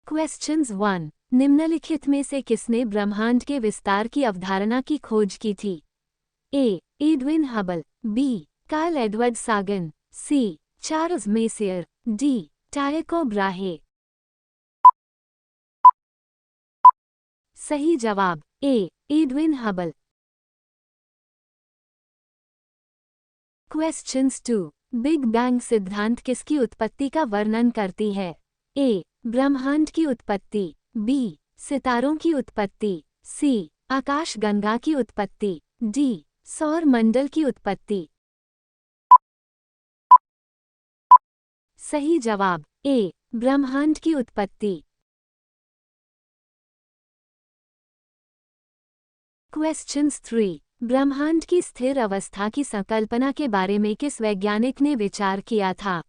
Questions 1। निम्नलिखित में से किसने ब्रह्मांड के विस्तार की अवधारणा की खोज की थी? A. Edwin Hubble, B. Carl Edward Sagan, C. Charles Messier, D. Tycho Brahe. सही जवाब A. Edwin Hubble. Questions 2। Big bang सिद्धांत किसकी उत्पत्ति का वर्णन करती है? ए. ब्रह्मांड की उत्पत्ति, बी. सितारों की उत्पत्ति, सी. आकाशगंगा की उत्पत्ति, डी. सौर मंडल की उत्पत्ति। सही जवाब ए. ब्रह्मांड की उत्पत्ति। क्वेश्चंस 3। ब्रह्मांड की स्थिर अवस्था की संकल्पना के बारे में किस वैज्ञानिक ने विचार किया था?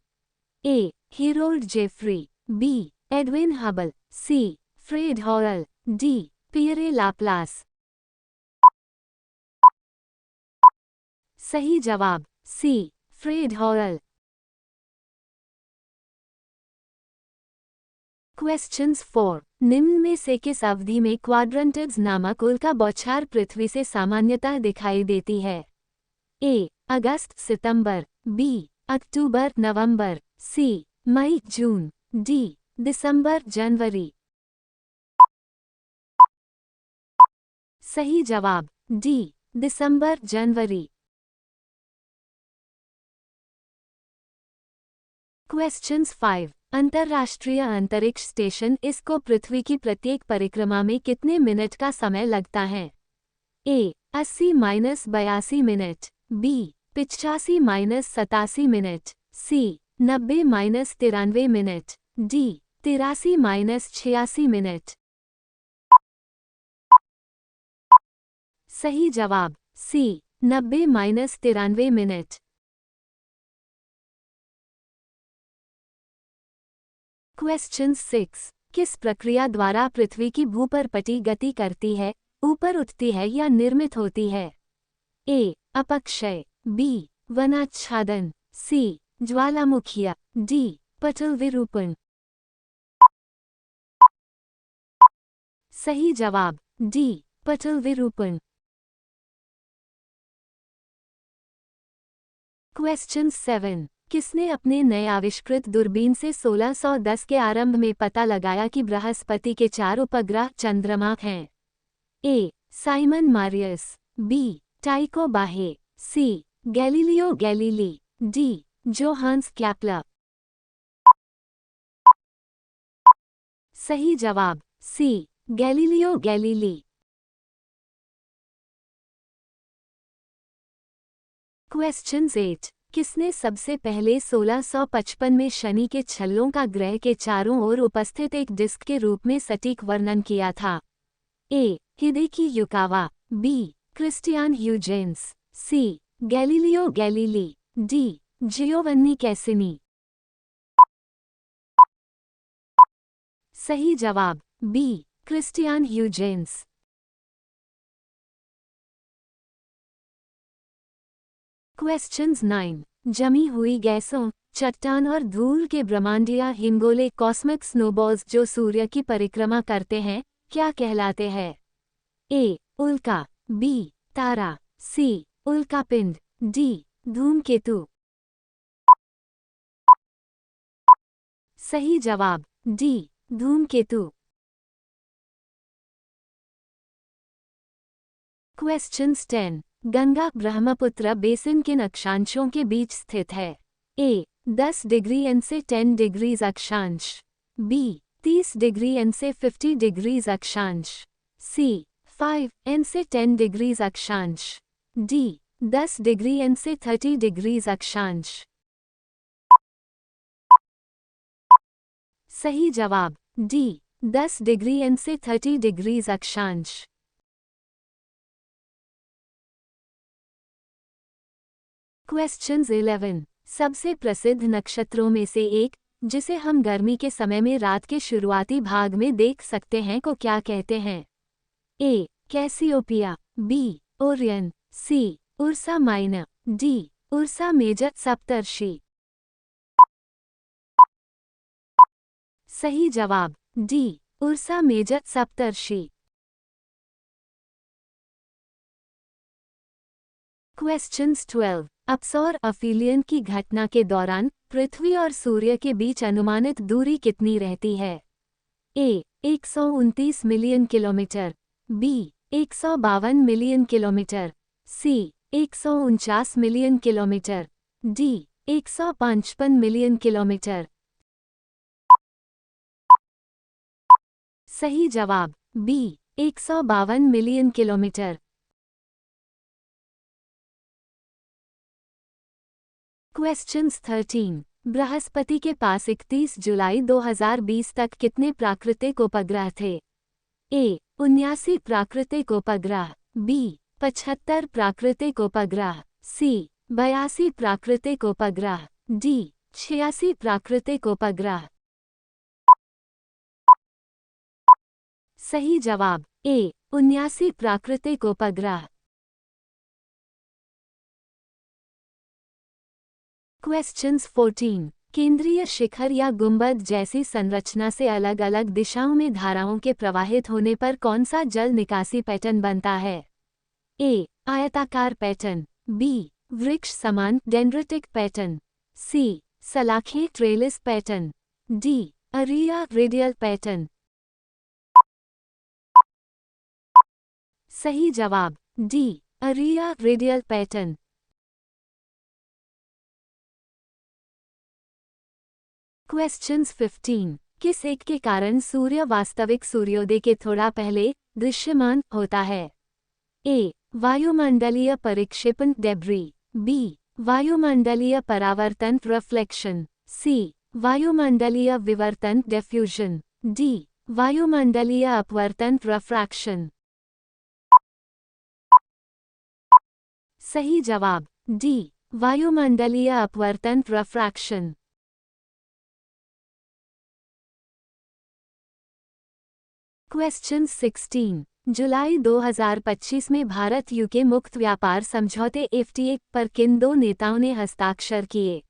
A. Harold Jeffreys, B. Edwin Hubble, C. Fred Hoyle, D. Pierre Laplace. सही जवाब सी. Fred Hoyle. क्वेश्चंस 4। निम्न में से किस अवधि में क्वाड्रेंटिड्स नामक उल्का बौछार पृथ्वी से सामान्यतः दिखाई देती है? ए. अगस्त सितंबर, बी. अक्टूबर नवंबर, सी. मई जून, डी. दिसंबर जनवरी। सही जवाब डी. दिसंबर जनवरी। क्वेश्चंस 5। अंतर्राष्ट्रीय अंतरिक्ष स्टेशन इसको पृथ्वी की प्रत्येक परिक्रमा में कितने मिनट का समय लगता है? ए. 80-82 मिनट, बी. 85-87 मिनट, सी. 90-93 मिनट, डी. 83-86 मिनट। सही जवाब सी. 90-93 मिनट। क्वेश्चन 6। किस प्रक्रिया द्वारा पृथ्वी की भूपर्पटी गति करती है, ऊपर उठती है या निर्मित होती है? ए. अपक्षय, बी. वनाच्छादन, सी. ज्वालामुखिया, डी. पटल विरूपण। सही जवाब डी. पटल विरूपण। क्वेश्चन 7। किसने अपने नए आविष्कृत दूरबीन से 1610 के आरंभ में पता लगाया कि बृहस्पति के 4 उपग्रह चंद्रमा हैं? A. Simon Marius, B. Tycho Brahe, C. Galileo Galilei, D. Johannes Kepler. सही जवाब सी. Galileo Galilei. क्वेश्चन 8। किसने सबसे पहले 1655 में शनि के छल्लों का ग्रह के चारों ओर उपस्थित एक डिस्क के रूप में सटीक वर्णन किया था? A. Hideki Yukawa, B. Christiaan Huygens, C. Galileo Galilei, D. Giovanni Cassini. सही जवाब बी. Christiaan Huygens. क्वेश्चंस 9। जमी हुई गैसों, चट्टान और धूल के ब्रह्मांडीय हिमगोले कॉस्मिक स्नोबॉल्स जो सूर्य की परिक्रमा करते हैं क्या कहलाते हैं? ए. उल्का, बी. तारा, सी. उल्कापिंड, डी. धूमकेतु। सही जवाब डी. धूमकेतु। क्वेश्चंस 10। गंगा ब्रह्मपुत्र बेसिन किन अक्षांशों के बीच स्थित है? ए. 10 डिग्री एन से 10 डिग्रीज अक्षांश, बी. 30 डिग्री एन से 50 डिग्रीज अक्षांश, सी. 5 एन से 10 डिग्रीज अक्षांश, डी. 10 डिग्री एन से 30 डिग्रीज अक्षांश। सही जवाब डी. 10 डिग्री एन से 30 डिग्रीज अक्षांश। क्वेश्चंस 11। सबसे प्रसिद्ध नक्षत्रों में से एक, जिसे हम गर्मी के समय में रात के शुरुआती भाग में देख सकते हैं को क्या कहते हैं? A. Cassiopeia, B. Orion, C. Ursa Minor, D. Ursa Major Saptarishi. सही जवाब D Ursa Major Saptarishi. Questions 12। अपसौर अफीलियन की घटना के दौरान पृथ्वी और सूर्य के बीच अनुमानित दूरी कितनी रहती है? A 129 million kilometre, B 152 million kilometre, C 149 million kilometre, D 155 million kilometre. सही जवाब बी 152 मिलियन किलोमीटर। क्वेश्चंस 13। बृहस्पति के पास 31 जुलाई 2020 तक कितने प्राकृतिक उपग्रह थे? ए 79 प्राकृतिक उपग्रह, बी 75 प्राकृतिक उपग्रह, सी 82 प्राकृतिक उपग्रह, डी 86 प्राकृतिक उपग्रह। सही जवाब ए 79 प्राकृतिक उपग्रह। क्वेश्चंस 14। केंद्रीय शिखर या गुंबद जैसी संरचना से अलग अलग दिशाओं में धाराओं के प्रवाहित होने पर कौन सा जल निकासी पैटर्न बनता है? ए आयताकार पैटर्न, बी वृक्ष समान डेंड्रिटिक पैटर्न, सी सलाखें ट्रेलिस पैटर्न, डी अरिया रेडियल पैटर्न। सही जवाब डी अरिया रेडियल पैटर्न। क्वेश्चंस 15। किस एक के कारण सूर्य वास्तविक सूर्योदय के थोड़ा पहले दृश्यमान होता है? ए वायुमंडलीय परिक्षेपण डेब्री, बी वायुमंडलीय परावर्तन रिफ्लेक्शन, सी वायुमंडलीय विवर्तन डिफ्यूजन, डी वायुमंडलीय अपवर्तन रिफ्रैक्शन। सही जवाब डी वायुमंडलीय अपवर्तन रिफ्रैक्शन। क्वेश्चन 16। जुलाई 2025 में भारत यूके मुक्त व्यापार समझौते एफटीए पर किन दो नेताओं ने हस्ताक्षर किए?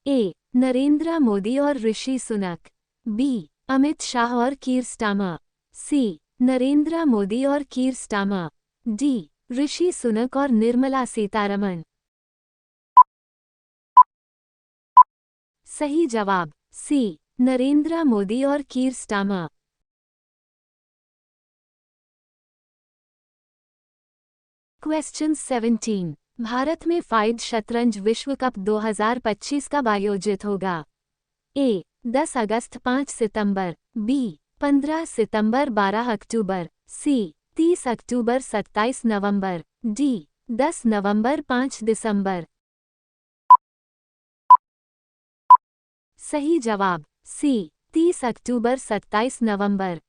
ए नरेंद्र मोदी और ऋषि सुनक, बी अमित शाह और कीर स्टारमर, सी नरेंद्र मोदी और कीर स्टारमर, डी ऋषि सुनक और निर्मला सीतारमण। सही जवाब सी नरेंद्र मोदी और कीर स्टारमर। क्वेश्चन 17। भारत में फाइड शतरंज विश्व कप 2025 कब आयोजित होगा? ए 10 अगस्त 5 सितंबर, बी 15 सितंबर 12 अक्टूबर, सी 30 अक्टूबर 27 नवंबर, डी 10 नवंबर 5 दिसंबर। सही जवाब सी 30 अक्टूबर 27 नवंबर।